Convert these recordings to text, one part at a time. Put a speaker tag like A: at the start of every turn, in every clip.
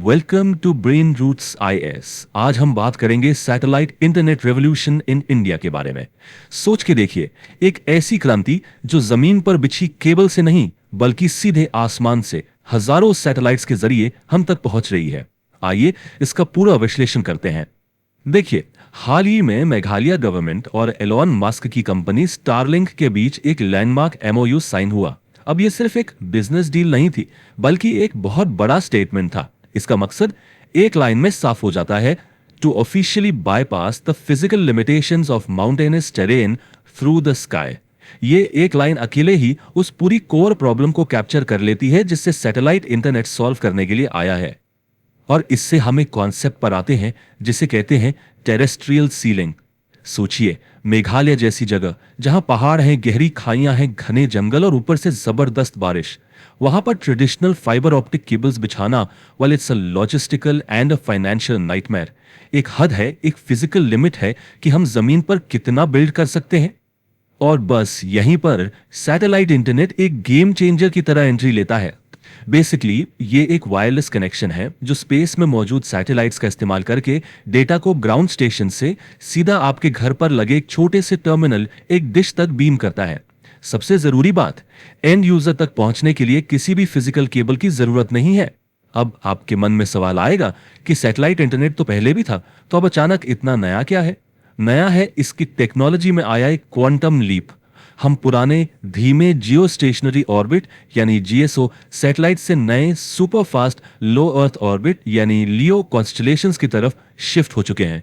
A: Welcome to Brain Roots IAS. आज हम बात करेंगे satellite internet revolution in India के बारे में। सोच के देखिए, एक ऐसी क्रांति जो जमीन पर बिछी केबल से नहीं बल्कि सीधे आसमान से हजारों सैटेलाइट्स के जरिए हम तक पहुंच रही है। आइए इसका पूरा विश्लेषण करते हैं। देखिए, हाल ही में मेघालय गवर्नमेंट और एलोन मस्क की कंपनी स्टारलिंक के बीच एक लैंडमार्क एमओयू साइन हुआ। अब यह सिर्फ एक बिजनेस डील नहीं थी, बल्कि एक बहुत बड़ा स्टेटमेंट था। इसका मकसद एक लाइन में साफ हो जाता है, to officially bypass the physical limitations of mountainous terrain through the sky. ये एक लाइन अकेले ही उस पूरी कोर प्रॉब्लम को कैप्चर कर लेती है जिससे सैटेलाइट इंटरनेट सॉल्व करने के लिए आया है। और इससे हम एक कॉन्सेप्ट पर आते हैं जिसे कहते हैं टेरेस्ट्रियल सीलिंग। सोचिए, मेघालय जैसी जगह जहां पहाड़ हैं, गहरी खाइयां हैं, घने जंगल और ऊपर से जबरदस्त बारिश, वहां पर ट्रेडिशनल फाइबर ऑप्टिक केबल्स बिछाना, well it's a logistical and a financial nightmare. एक हद है, एक फिजिकल लिमिट है कि हम जमीन पर कितना बिल्ड कर सकते हैं। और बस यहीं पर सैटेलाइट इंटरनेट एक गेम चेंजर की तरह एंट्री लेता है। बेसिकली ये एक वायरलेस कनेक्शन है जो स्पेस में मौजूद सैटेलाइट्स का इस्तेमाल करके डेटा को ग्राउंड स्टेशन से सीधा आपके घर पर लगे एक छोटे से टर्मिनल, एक डिश तक बीम करता है। सबसे जरूरी बात, एंड यूजर तक पहुंचने के लिए किसी भी फिजिकल केबल की जरूरत नहीं है। अब आपके मन में सवाल आएगा कि सैटेलाइट इंटरनेट तो पहले भी था, तो अब अचानक इतना नया क्या है? नया है इसकी टेक्नोलॉजी में आया एक क्वांटम लीप। हम पुराने धीमे जियो स्टेशनरी ऑर्बिट यानी जीएसओ सैटेलाइट से नए सुपर फास्ट लो अर्थ ऑर्बिट यानी लियो कॉन्स्टलेशंस की तरफ शिफ्ट हो चुके हैं।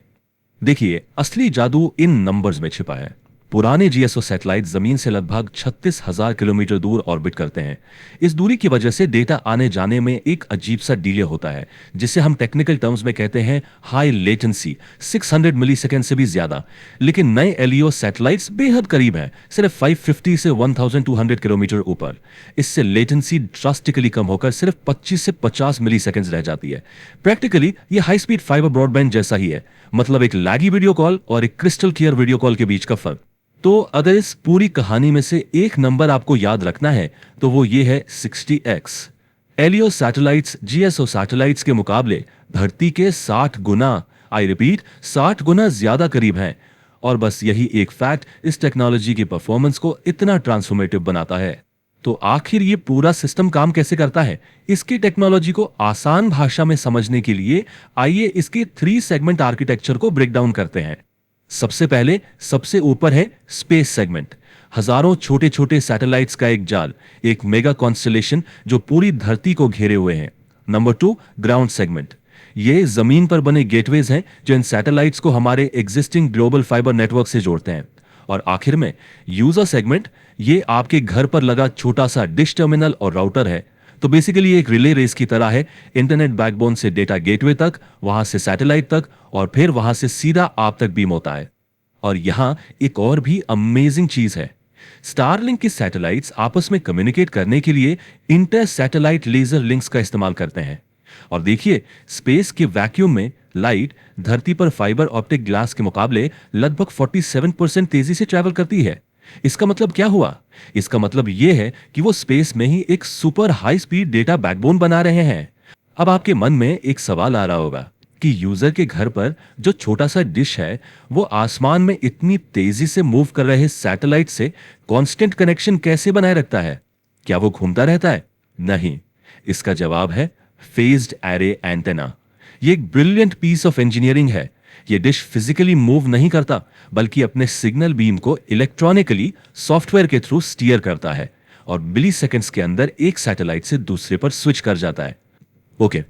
A: देखिए, असली जादू इन नंबर्स में छिपा है। पुराने जीएसओ सैटेलाइट जमीन से लगभग 36,000 किलोमीटर दूर ऑर्बिट करते हैं। इस दूरी की वजह से डेटा आने जाने में एक अजीब सा डिले होता है, जिसे हम टेक्निकल टर्म्स में कहते हैं हाई लेटेंसी, 600 मिलीसेकंड से भी ज्यादा। लेकिन नए एलईओ सैटेलाइट्स बेहद करीब हैं, सिर्फ 550 से 1200 किलोमीटर ऊपर। इससे लेटेंसी ड्रास्टिकली कम होकर सिर्फ 25 से 50 मिलीसेकंड रह जाती है। प्रैक्टिकली ये हाई स्पीड फाइबर ब्रॉडबैंड जैसा ही है, मतलब एक लैगी वीडियो कॉल और एक क्रिस्टल क्लियर वीडियो कॉल के बीच का फर्क। तो अगर इस पूरी कहानी में से एक नंबर आपको याद रखना है तो वो ये है 60x। एलियो सैटेलाइट्स जीएसओ सैटेलाइट्स के मुकाबले धरती के 60 गुना, आई रिपीट 60 गुना ज्यादा करीब हैं। और बस यही एक फैक्ट इस टेक्नोलॉजी की परफॉर्मेंस को इतना ट्रांसफॉर्मेटिव बनाता है। तो आखिर ये पूरा सिस्टम काम कैसे करता है? इसकी टेक्नोलॉजी को आसान भाषा में समझने के लिए आइए इसके 3 सेगमेंट आर्किटेक्चर को ब्रेक डाउन करते हैं। सबसे पहले सबसे ऊपर है स्पेस सेगमेंट। हजारों छोटे छोटे सैटेलाइट्स का एक जाल, एक मेगा कॉन्स्टलेशन जो पूरी धरती को घेरे हुए हैं। Number 2 ground segment. ये जमीन पर बने गेटवेज हैं जो इन सैटेलाइट्स को हमारे एग्जिस्टिंग ग्लोबल फाइबर नेटवर्क से जोड़ते हैं। और आखिर में यूजर सेगमेंट, ये आपके घर पर लगा छोटा सा डिश टर्मिनल और राउटर है। तो बेसिकली एक रिले रेस की तरह है, इंटरनेट बैकबोन से डेटा गेटवे तक, वहां से सैटेलाइट तक और फिर वहां से सीधा आप तक बीम होता है। और यहां एक और भी अमेजिंग चीज है। स्टारलिंक की सैटेलाइट्स आपस में कम्युनिकेट करने के लिए इंटर सैटेलाइट लेजर लिंक्स का इस्तेमाल करते हैं। और देखिए, स्पेस के वैक्यूम में लाइट धरती पर फाइबर ऑप्टिक ग्लास के मुकाबले लगभग 47% तेजी से ट्रैवल करती है। इसका मतलब क्या हुआ? इसका मतलब यह है कि वो स्पेस में ही एक super high speed data backbone बना रहे हैं। अब आपके मन में एक सवाल आ रहा होगा कि यूजर के घर पर जो छोटा सा डिश है वो आसमान में इतनी तेजी से मूव कर रहे सैटेलाइट से कांस्टेंट कनेक्शन कैसे बनाए रखता है? क्या वो घूमता रहता है? नहीं। इसका जवाब है फेज्ड एरे एंटेना। ये एक ब्रिलियंट पीस ऑफ इंजीनियरिंग है। ये डिश फिजिकली मूव नहीं करता, बल्कि अपने सिग्नल बीम को इलेक्ट्रॉनिकली सॉफ्टवेयर के थ्रू स्टीयर करता है और मिली सेकेंड्स के अंदर एक सैटेलाइट से दूसरे पर स्विच कर जाता है। ओके,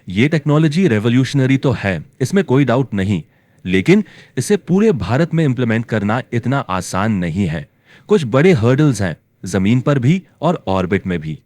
A: ये टेक्नोलॉजी रेवोल्यूशनरी तो है, इसमें कोई डाउट नहीं, लेकिन इसे पूरे भारत में इंप्लीमेंट करना इतना आसान नहीं है। कुछ बड़े हर्डल्स हैं, जमीन पर भी और ऑर्बिट में भी।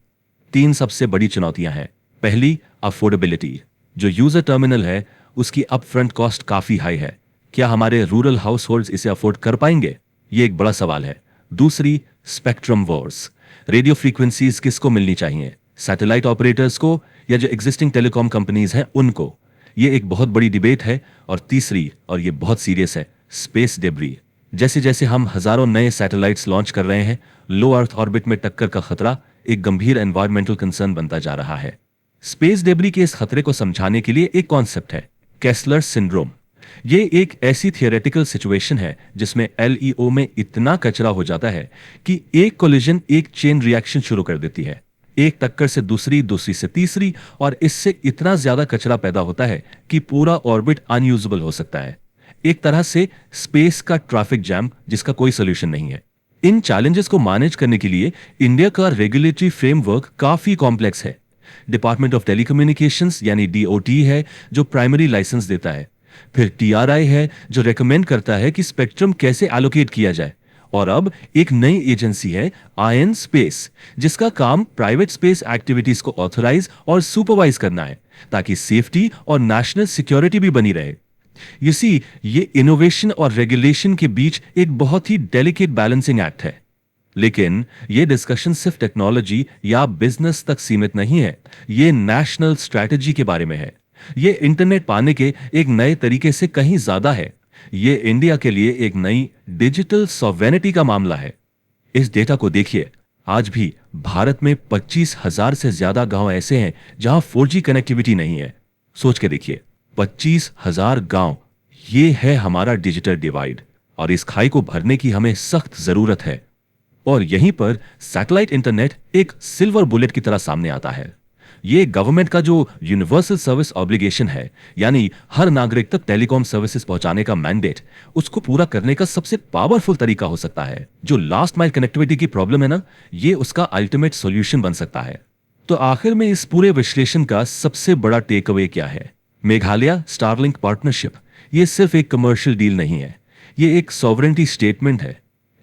A: 3 सबसे बड़ी चुनौतियां हैं। पहली, अफोर्डेबिलिटी। जो यूजर टर्मिनल है उसकी अपफ्रंट कॉस्ट काफी हाई है। क्या हमारे रूरल हाउसहोल्ड्स इसे अफोर्ड कर पाएंगे? ये एक बड़ा सवाल है। दूसरी, स्पेक्ट्रम वॉर्स। रेडियो फ्रीक्वेंसीज किसको मिलनी चाहिए, सैटेलाइट ऑपरेटर्स को या जो एग्जिस्टिंग टेलीकॉम कंपनीज हैं उनको? ये एक बहुत बड़ी डिबेट है। और तीसरी, और ये बहुत सीरियस है, स्पेस डेब्री। जैसे जैसे हम हजारों नए सैटेलाइट्स लॉन्च कर रहे हैं, लो अर्थ ऑर्बिट में टक्कर का खतरा एक गंभीर एनवायरमेंटल कंसर्न बनता जा रहा है। स्पेस डेब्री के इस खतरे को समझाने के लिए एक कॉन्सेप्ट है, केस्लर सिंड्रोम। ये एक ऐसी थियोरेटिकल सिचुएशन है जिसमें एलईओ में इतना कचरा हो जाता है कि एक कोलिजन एक चेन रिएक्शन शुरू कर देती है, एक टक्कर से दूसरी, दूसरी से तीसरी, और इससे इतना ज्यादा कचरा पैदा होता है कि पूरा ऑर्बिट अनयूजेबल हो सकता है। एक तरह से स्पेस का ट्रैफिक जैम जिसका कोई सोल्यूशन नहीं है। इन चैलेंजेस को मैनेज करने के लिए इंडिया का रेगुलेटरी फ्रेमवर्क काफी कॉम्प्लेक्स है। डिपार्टमेंट ऑफ टेलीकम्युनिकेशंस यानी डीओटी है जो प्राइमरी लाइसेंस देता है। फिर टीआरआई है जो रेकमेंड करता है कि स्पेक्ट्रम कैसे एलोकेट किया जाए। और अब एक नई एजेंसी है आयन स्पेस, जिसका काम प्राइवेट स्पेस एक्टिविटीज को ऑथराइज और सुपरवाइज करना है ताकि सेफ्टी और नेशनल सिक्योरिटी भी बनी रहे। ये इनोवेशन और रेगुलेशन के बीच एक बहुत ही डेलिकेट बैलेंसिंग एक्ट है। लेकिन ये डिस्कशन सिर्फ टेक्नोलॉजी या बिजनेस तक सीमित नहीं है, ये नेशनल स्ट्रैटेजी के बारे में है। ये इंटरनेट पाने के एक नए तरीके से कहीं ज्यादा है। ये इंडिया के लिए एक नई डिजिटल सॉवरेनिटी का मामला है। इस डेटा को देखिए, आज भी भारत में 25,000 से ज्यादा गांव ऐसे हैं जहां 4G कनेक्टिविटी नहीं है। सोच के देखिए, 25,000 गांव, ये है हमारा डिजिटल डिवाइड, और इस खाई को भरने की हमें सख्त जरूरत है। और यहीं पर सैटेलाइट इंटरनेट एक सिल्वर बुलेट की तरह सामने आता है। ये गवर्नमेंट का जो यूनिवर्सल सर्विस ऑब्लिगेशन है, यानी हर नागरिक तक टेलीकॉम सर्विसेज पहुंचाने का मैंडेट, उसको पूरा करने का सबसे पावरफुल तरीका हो सकता है। जो लास्ट माइल कनेक्टिविटी की प्रॉब्लम है ना, ये उसका अल्टीमेट सॉल्यूशन बन सकता है। तो आखिर में इस पूरे विश्लेषण का सबसे बड़ा टेक अवे क्या है? मेघालय स्टारलिंक पार्टनरशिप ये सिर्फ एक कमर्शियल डील नहीं है, ये एक सॉवरेनिटी स्टेटमेंट है।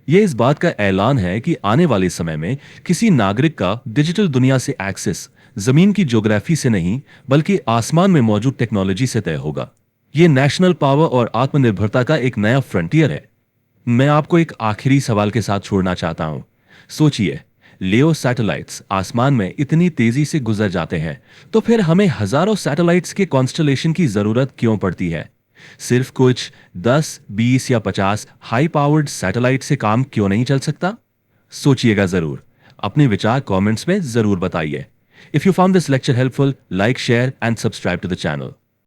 A: ये इस बात का ऐलान है कि आने वाले समय में किसी नागरिक का डिजिटल दुनिया से एक्सेस जमीन की ज्योग्राफी से नहीं बल्कि आसमान में मौजूद टेक्नोलॉजी से तय होगा। ये नेशनल पावर और आत्मनिर्भरता का एक नया फ्रंटियर है। मैं आपको एक आखिरी सवाल के साथ छोड़ना चाहता हूं। सोचिए, लियो सैटेलाइट्स आसमान में इतनी तेजी से गुजर जाते हैं, तो फिर हमें हजारों सैटेलाइट्स के कॉन्स्टलेशन की जरूरत क्यों पड़ती है? सिर्फ कुछ 10, 20 या 50 हाई पावर्ड सैटेलाइट से काम क्यों नहीं चल सकता? सोचिएगा जरूर। अपने विचार कमेंट्स में जरूर बताइए। If you found this lecture helpful, like, share and subscribe to the channel.